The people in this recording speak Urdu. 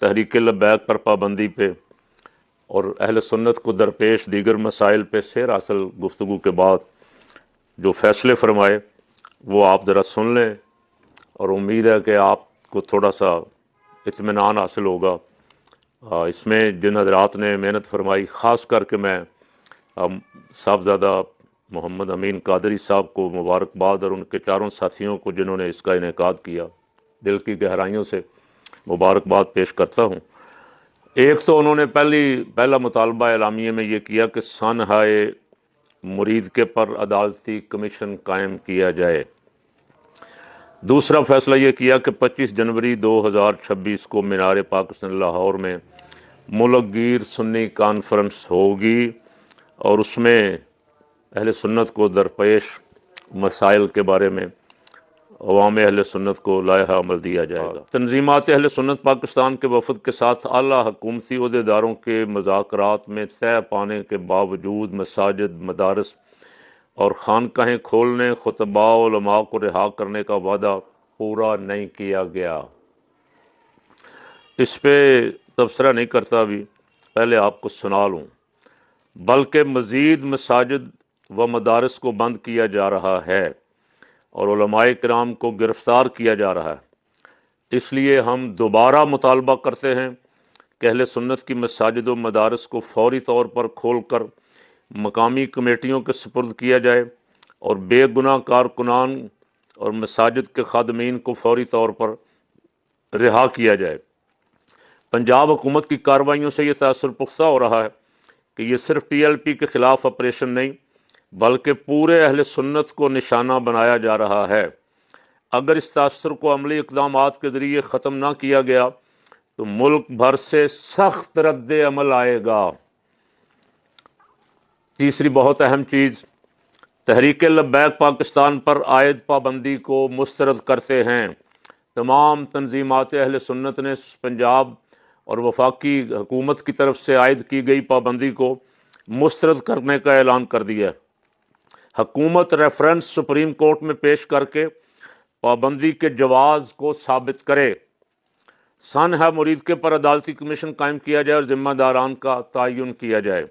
تحریک لبیک پر پابندی پہ اور اہل سنت کو درپیش دیگر مسائل پہ سیر حاصل گفتگو کے بعد جو فیصلے فرمائے وہ آپ ذرا سن لیں، اور امید ہے کہ آپ کو تھوڑا سا اطمینان حاصل ہوگا۔ اس میں جن حضرات نے محنت فرمائی، خاص کر کے میں صاحبزادہ محمد امین قادری صاحب کو مبارکباد اور ان کے چاروں ساتھیوں کو جنہوں نے اس کا انعقاد کیا، دل کی گہرائیوں سے مبارکباد پیش کرتا ہوں۔ ایک تو انہوں نے پہلا مطالبہ اعلامیے میں یہ کیا کہ سانحۂ مرید کے پر عدالتی کمیشن قائم کیا جائے۔ دوسرا فیصلہ یہ کیا کہ 25 جنوری 2026 کو مینار پاکستان لاہور میں ملک گیر سنی کانفرنس ہوگی، اور اس میں اہل سنت کو درپیش مسائل کے بارے میں عوام اہل سنت کو لائحہ عمل دیا جائے گا۔ تنظیمات اہل سنت پاکستان کے وفد کے ساتھ اعلیٰ حکومتی عہدیداروں کے مذاکرات میں طے پانے کے باوجود مساجد، مدارس اور خانقاہیں کھولنے، خطباء و علماء کو رہا کرنے کا وعدہ پورا نہیں کیا گیا۔ اس پہ تبصرہ نہیں کرتا ابھی، پہلے آپ کو سنا لوں۔ بلکہ مزید مساجد و مدارس کو بند کیا جا رہا ہے اور علماء کرام کو گرفتار کیا جا رہا ہے۔ اس لیے ہم دوبارہ مطالبہ کرتے ہیں کہ اہل سنت کی مساجد و مدارس کو فوری طور پر کھول کر مقامی کمیٹیوں کے سپرد کیا جائے اور بے گناہ کارکنان اور مساجد کے خادمین کو فوری طور پر رہا کیا جائے۔ پنجاب حکومت کی کارروائیوں سے یہ تاثر پختہ ہو رہا ہے کہ یہ صرف ٹی ایل پی کے خلاف آپریشن نہیں بلکہ پورے اہل سنت کو نشانہ بنایا جا رہا ہے۔ اگر اس تاثر کو عملی اقدامات کے ذریعے ختم نہ کیا گیا تو ملک بھر سے سخت رد عمل آئے گا۔ تیسری بہت اہم چیز، تحریک لبیک پاکستان پر عائد پابندی کو مسترد کرتے ہیں۔ تمام تنظیمات اہل سنت نے پنجاب اور وفاقی حکومت کی طرف سے عائد کی گئی پابندی کو مسترد کرنے کا اعلان کر دیا ہے۔ حکومت ریفرنس سپریم کورٹ میں پیش کر کے پابندی کے جواز کو ثابت کرے، سانحۂ مرید کے پر عدالتی کمیشن قائم کیا جائے اور ذمہ داران کا تعین کیا جائے۔